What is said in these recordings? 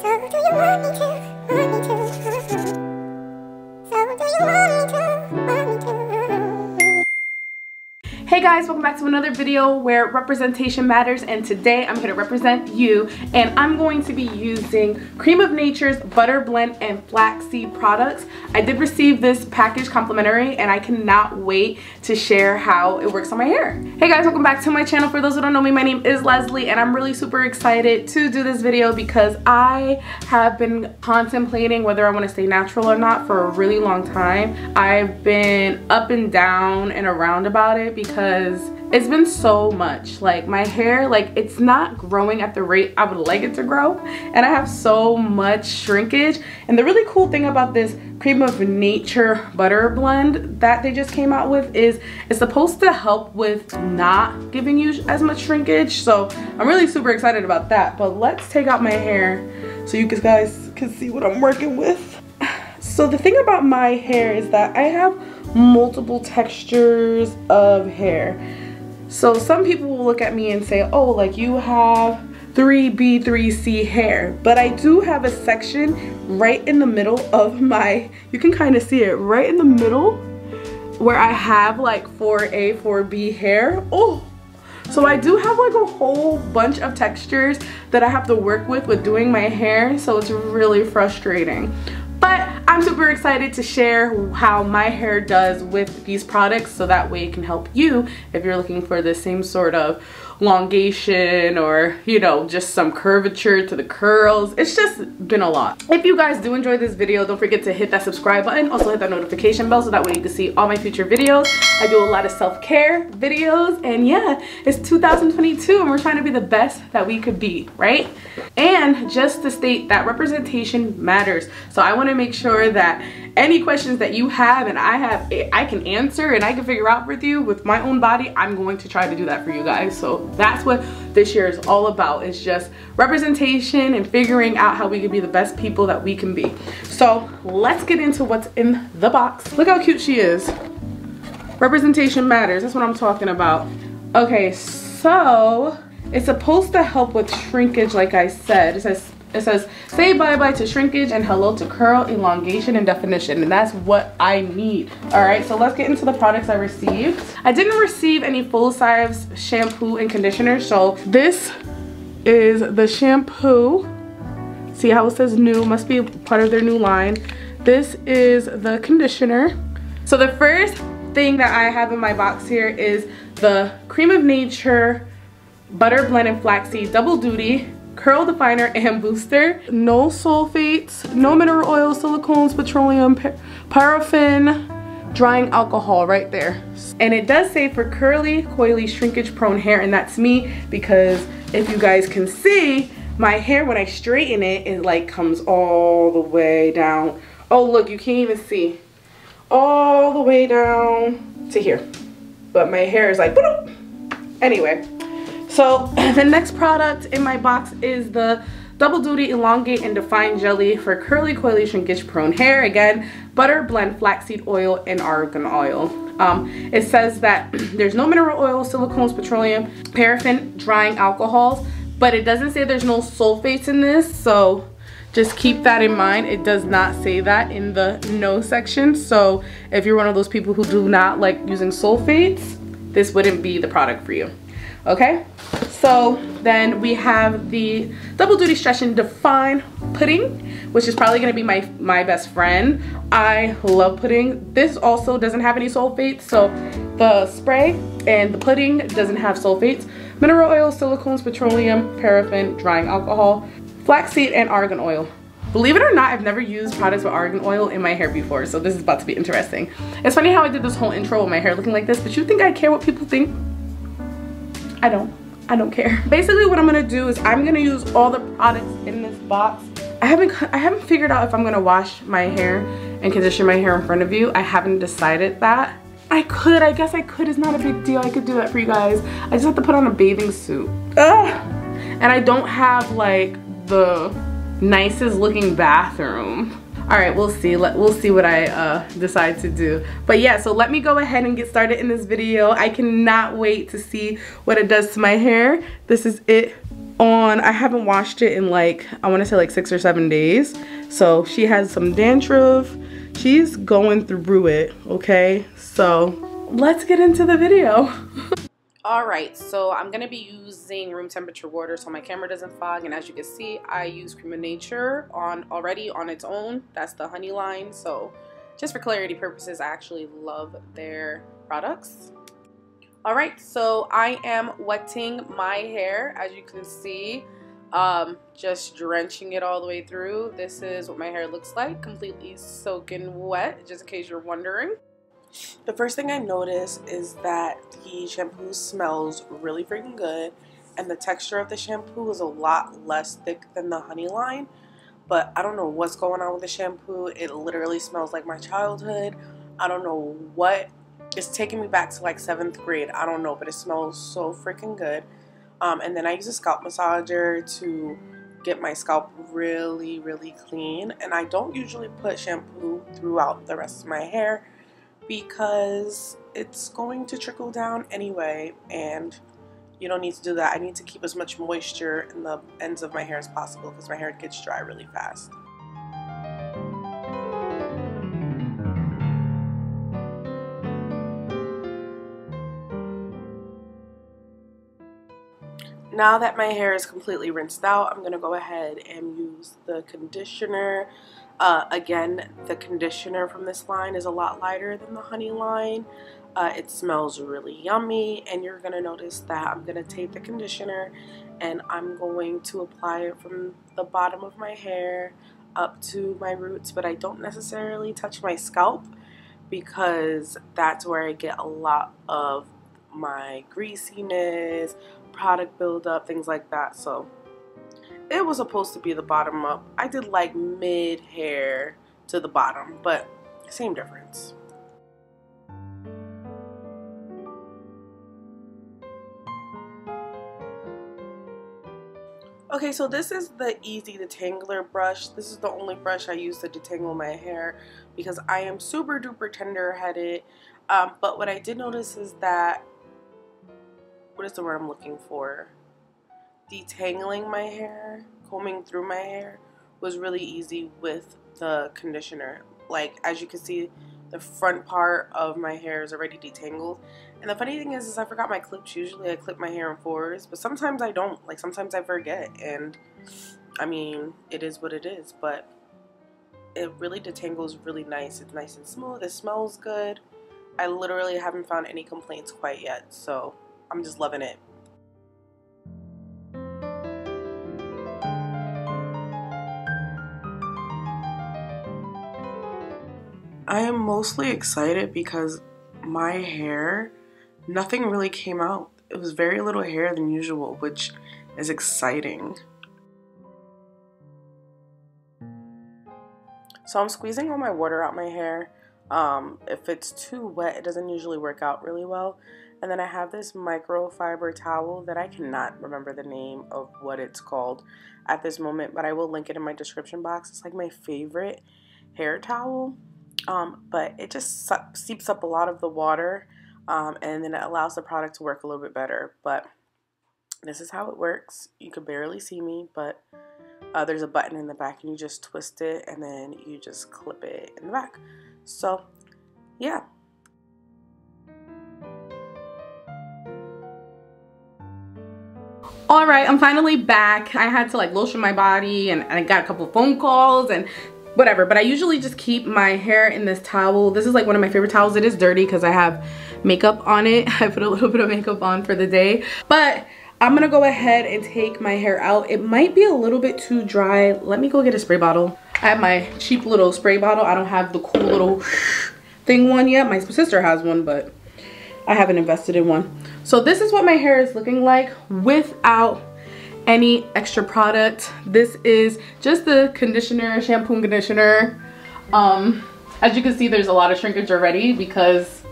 So do you want me to? Want me to? So do you want me to? Want me to? Hey guys, welcome back to another video where representation matters, and today I'm here to represent you, and I'm going to be using Cream of Nature's Butter Blend and Flaxseed products. I did receive this package complimentary and I cannot wait to share how it works on my hair. Hey guys, welcome back to my channel. For those who don't know me, my name is Leslie and I'm really super excited to do this video because I have been contemplating whether I want to stay natural or not for a really long time. I've been up and down and around about it because it's been so much. Like my hair, like it's not growing at the rate I would like it to grow, and I have so much shrinkage. And the really cool thing about this Cream of Nature Butter Blend that they just came out with is it's supposed to help with not giving you as much shrinkage. So I'm really super excited about that. But let's take out my hair so you guys can see what I'm working with. So the thing about my hair is that I have multiple textures of hair. So some people will look at me and say, oh, like you have 3B, 3C hair. But I do have a section right in the middle of my, you can kind of see it right in the middle where I have like 4A, 4B hair. Oh, so I do have like a whole bunch of textures that I have to work with doing my hair. So it's really frustrating. But I'm super excited to share how my hair does with these products, so that way it can help you if you're looking for the same sort of elongation or, you know, just some curvature to the curls. It's just been a lot. If you guys do enjoy this video, don't forget to hit that subscribe button. Also hit that notification bell so that way you can see all my future videos. I do a lot of self-care videos, and yeah, it's 2022 and we're trying to be the best that we could be, right? And just to state that representation matters. So I want to make sure that any questions that you have and I can answer and I can figure out with you with my own body. I'm going to try to do that for you guys. So that's what this year is all about. It's just representation and figuring out how we can be the best people that we can be. So let's get into what's in the box. Look how cute she is. Representation matters. That's what I'm talking about. Okay, so it's supposed to help with shrinkage, like I said. It says say bye-bye to shrinkage and hello to curl, elongation, and definition. And that's what I need. All right, so let's get into the products I received. I didn't receive any full-size shampoo and conditioner. So this is the shampoo. See how it says new? Must be part of their new line. This is the conditioner. So the first thing that I have in my box here is the Cream of Nature Butter Blend and Flaxseed Double Duty Curl Definer and Booster. No sulfates, no mineral oil, silicones, petroleum, paraffin, drying alcohol right there. And it does say for curly, coily, shrinkage prone hair, and that's me, because if you guys can see, my hair when I straighten it, it like comes all the way down. Oh look, you can't even see. All the way down to here. But my hair is like, boop. Anyway. So the next product in my box is the Double Duty Elongate and Define Jelly for curly, coily, shrinkage prone hair. Again, butter, blend, flaxseed oil, and argan oil. It says that there's no mineral oil, silicones, petroleum, paraffin, drying alcohols, but it doesn't say there's no sulfates in this, so just keep that in mind. It does not say that in the no section. So if you're one of those people who do not like using sulfates, this wouldn't be the product for you. Okay, so then we have the Double Duty Stretch and Define Pudding, which is probably going to be my best friend. I love pudding. This also doesn't have any sulfates, so the spray and the pudding doesn't have sulfates. Mineral oil, silicones, petroleum, paraffin, drying alcohol, flaxseed, and argan oil. Believe it or not, I've never used products with argan oil in my hair before, so this is about to be interesting. It's funny how I did this whole intro with my hair looking like this, but you think I care what people think? I don't care. Basically what I'm gonna do is I'm gonna use all the products in this box. I haven't figured out if I'm gonna wash my hair and condition my hair in front of you. I haven't decided that. I guess I could. It's not a big deal. I could do that for you guys. I just have to put on a bathing suit. Ugh. And I don't have like the nicest looking bathroom. All right, we'll see. We'll see what I decide to do. But yeah, so let me go ahead and get started in this video. I cannot wait to see what it does to my hair. This is it on. I haven't washed it in like, I want to say like 6 or 7 days. So she has some dandruff. She's going through it, okay? So let's get into the video. Alright, so I'm going to be using room temperature water so my camera doesn't fog, and as you can see, I use Creme of Nature already on its own. That's the honey line, so just for clarity purposes, I actually love their products. Alright, so I am wetting my hair, as you can see, just drenching it all the way through. This is what my hair looks like, completely soaking wet, just in case you're wondering. The first thing I noticed is that the shampoo smells really freaking good, and the texture of the shampoo is a lot less thick than the honey line, but I don't know what's going on with the shampoo. It literally smells like my childhood. I don't know what. It's taking me back to like 7th grade. I don't know, but it smells so freaking good. And then I use a scalp massager to get my scalp really, really clean, and I don't usually put shampoo throughout the rest of my hair because it's going to trickle down anyway, and you don't need to do that. I need to keep as much moisture in the ends of my hair as possible because my hair gets dry really fast. Now that my hair is completely rinsed out, I'm going to go ahead and use the conditioner. Again, the conditioner from this line is a lot lighter than the honey line. It smells really yummy, and you're going to notice that I'm going to take the conditioner and I'm going to apply it from the bottom of my hair up to my roots, but I don't necessarily touch my scalp because that's where I get a lot of my greasiness, product buildup, things like that. So it was supposed to be the bottom up. I did like mid hair to the bottom, but same difference. Okay, so this is the Easy Detangler brush. This is the only brush I use to detangle my hair because I am super duper tender headed. But what I did notice is that, what is the word I'm looking for? Detangling my hair, combing through my hair was really easy with the conditioner. Like, as you can see, the front part of my hair is already detangled. And the funny thing is I forgot my clips. Usually I clip my hair in 4s, but sometimes I don't. Like, sometimes I forget, and I mean, it is what it is, but it really detangles really nice. It's nice and smooth. It smells good. I literally haven't found any complaints quite yet, so I'm just loving it. I am mostly excited because my hair, nothing really came out. It was very little hair than usual, which is exciting. So I'm squeezing all my water out my hair. If it's too wet, it doesn't usually work out really well. And then I have this microfiber towel that I cannot remember the name of what it's called at this moment, but I will link it in my description box. It's like my favorite hair towel. But it just seeps up a lot of the water, and then it allows the product to work a little bit better. But this is how it works. You can barely see me, but there's a button in the back, and you just twist it, and then you just clip it in the back. So, yeah. Alright, I'm finally back. I had to like lotion my body, and I got a couple phone calls and whatever, but I usually just keep my hair in this towel. This is like one of my favorite towels. It is dirty because I have makeup on it. I put a little bit of makeup on for the day, but I'm gonna go ahead and take my hair out. It might be a little bit too dry. Let me go get a spray bottle. I have my cheap little spray bottle. I don't have the cool little thing one yet. My sister has one, but I haven't invested in one. So this is what my hair is looking like without any extra product. This is just the conditioner, shampoo and conditioner. As you can see, there's a lot of shrinkage already because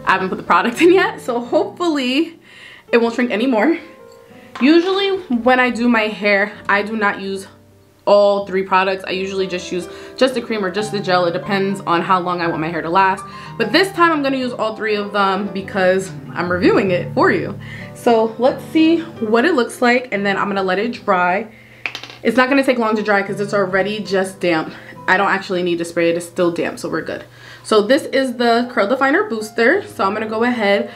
I haven't put the product in yet. So hopefully it won't shrink anymore. Usually when I do my hair, I do not use all 3 products. I usually just use just the cream or just the gel. It depends on how long I want my hair to last. But this time I'm gonna use all 3 of them because I'm reviewing it for you. So let's see what it looks like, and then I'm gonna let it dry. It's not gonna take long to dry because it's already just damp. I don't actually need to spray it, it's still damp, so we're good. So this is the Curl Definer Booster. So I'm gonna go ahead.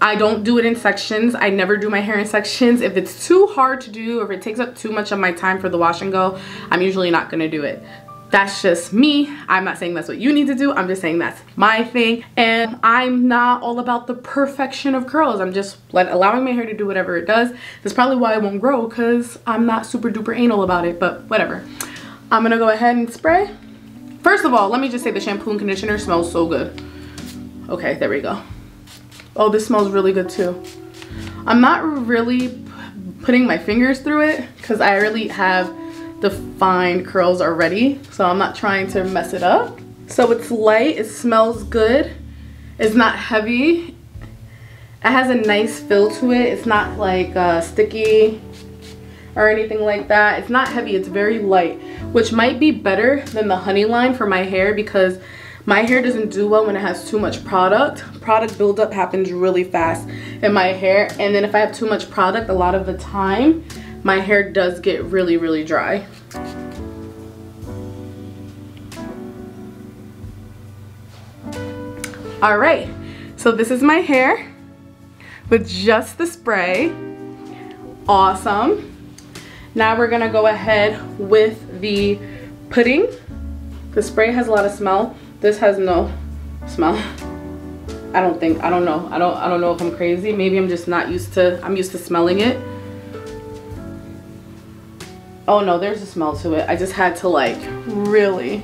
I don't do it in sections. I never do my hair in sections. If it's too hard to do, or if it takes up too much of my time for the wash and go, I'm usually not gonna do it. That's just me. I'm not saying that's what you need to do. I'm just saying that's my thing. And I'm not all about the perfection of curls. I'm just allowing my hair to do whatever it does. That's probably why it won't grow, because I'm not super duper anal about it, but whatever. I'm gonna go ahead and spray. First of all, let me just say the shampoo and conditioner smells so good. Okay, there we go. Oh, this smells really good too. I'm not really putting my fingers through it because I already have defined curls already, so I'm not trying to mess it up. So it's light, it smells good, it's not heavy, it has a nice feel to it. It's not like sticky or anything like that. It's not heavy, it's very light, which might be better than the honey line for my hair because my hair doesn't do well when it has too much product. Product buildup happens really fast in my hair, and then if I have too much product, a lot of the time my hair does get really, really dry. All right, so this is my hair with just the spray. Awesome. Now we're gonna go ahead with the pudding. The spray has a lot of smell. This has no smell. I don't know. I don't know if I'm crazy. Maybe I'm just not used to, I'm used to smelling it. Oh no, there's a smell to it. I just had to like really.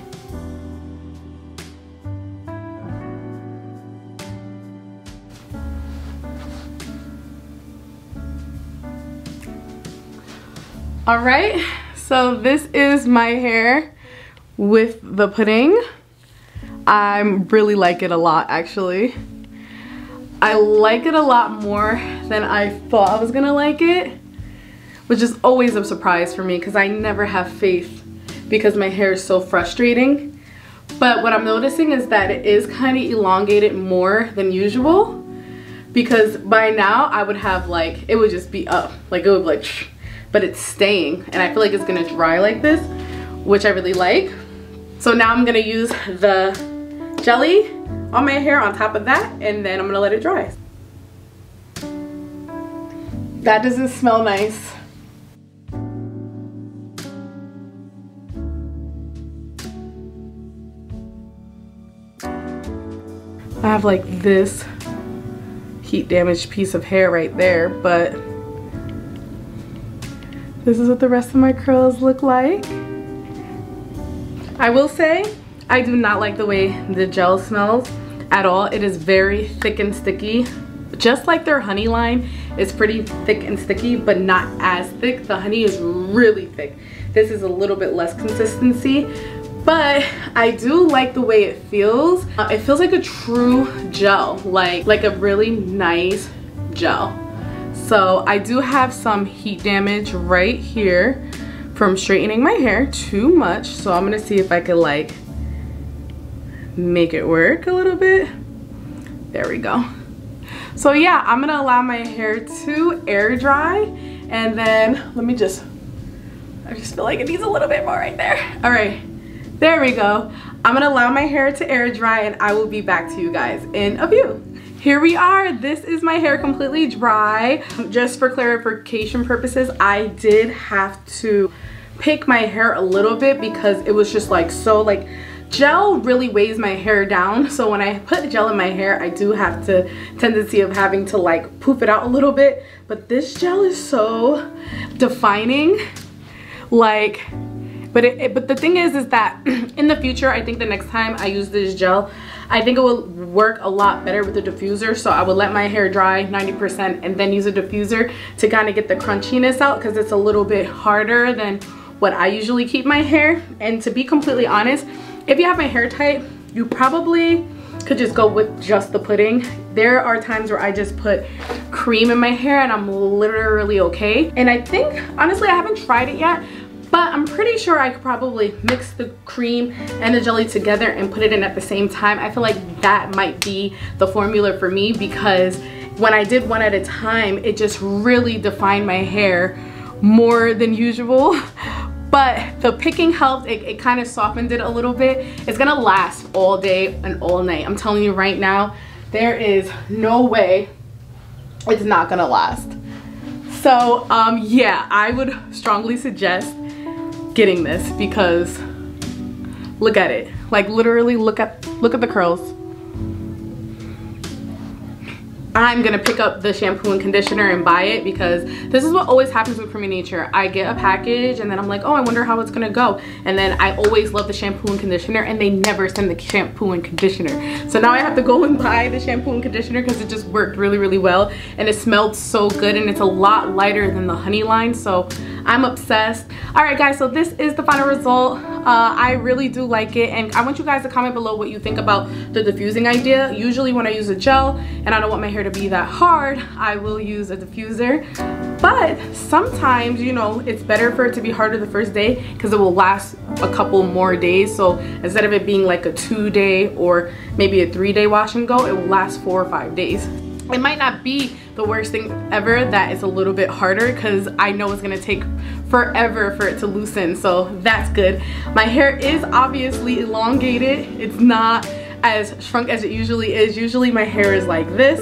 All right, so this is my hair with the pudding. I really like it a lot, actually. I like it a lot more than I thought I was gonna like it, which is always a surprise for me because I never have faith because my hair is so frustrating. But what I'm noticing is that it is kind of elongated more than usual, because by now I would have like, it would just be up, like it would be like, but it's staying, and I feel like it's gonna dry like this, which I really like. So now I'm gonna use the jelly on my hair on top of that, and then I'm gonna let it dry. That doesn't smell nice. I have like this heat damaged piece of hair right there, but this is what the rest of my curls look like. I will say, I do not like the way the gel smells at all. It is very thick and sticky. Just like their honey line is pretty thick and sticky, but not as thick. The honey is really thick. This is a little bit less consistency, but I do like the way it feels. It feels like a true gel, like a really nice gel. So I do have some heat damage right here from straightening my hair too much. So I'm gonna see if I could like make it work a little bit. There we go. So yeah, I'm gonna allow my hair to air dry, and then I just feel like it needs a little bit more right there. All right, there we go. I'm gonna allow my hair to air dry, and I will be back to you guys in a few. Here we are. This is my hair completely dry. Just for clarification purposes, I did have to pick my hair a little bit because it was just like so like, gel really weighs my hair down, so when I put gel in my hair, I do have the tendency of having to like poof it out a little bit. But this gel is so defining, like, but the thing is that in the future, I think the next time I use this gel, I think it will work a lot better with the diffuser. So I would let my hair dry 90% and then use a diffuser to kind of get the crunchiness out, because it's a little bit harder than what I usually keep my hair. And to be completely honest, if you have my hair tight, you probably could just go with just the pudding. There are times where I just put cream in my hair and I'm literally okay. And I think, honestly, I haven't tried it yet, but I'm pretty sure I could probably mix the cream and the jelly together and put it in at the same time. I feel like that might be the formula for me, because when I did one at a time, it just really defined my hair more than usual. But the picking helped. It kind of softened it a little bit. It's gonna last all day and all night. I'm telling you right now, there is no way it's not gonna last. So yeah, I would strongly suggest getting this, because look at it. Like literally look at the curls. I'm gonna pick up the shampoo and conditioner and buy it, because this is what always happens with Creme Nature. I get a package and then I'm like, oh, I wonder how it's gonna go. And then I always love the shampoo and conditioner, and they never send the shampoo and conditioner. So now I have to go and buy the shampoo and conditioner, because it just worked really, really well. And it smelled so good, and it's a lot lighter than the honey line. So I'm obsessed. All right, guys, so this is the final result. I really do like it, and I want you guys to comment below what you think about the diffusing idea. Usually when I use a gel and I don't want my hair to be that hard, I will use a diffuser. But sometimes, you know, it's better for it to be harder the first day, because it will last a couple more days. So instead of it being like a 2-day or maybe a 3-day wash and go, it will last 4 or 5 days. It might not be the worst thing ever that it's a little bit harder, because I know it's gonna take forever for it to loosen, so that's good. My hair is obviously elongated. It's not as shrunk as it usually is. Usually my hair is like this,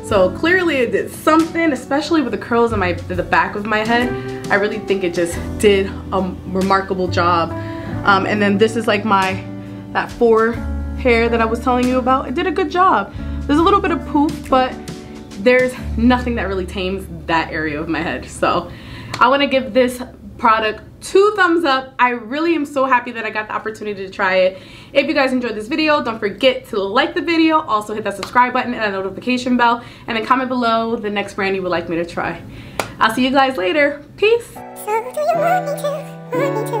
so clearly it did something, especially with the curls in the back of my head. I really think it just did a remarkable job. And then this is like that 4 hair that I was telling you about. It did a good job. There's a little bit of poof, but there's nothing that really tames that area of my head. So I want to give this product 2 thumbs up. I really am so happy that I got the opportunity to try it. If you guys enjoyed this video, don't forget to like the video, also hit that subscribe button and that notification bell, and then comment below the next brand you would like me to try. I'll see you guys later. Peace. So do you want me to?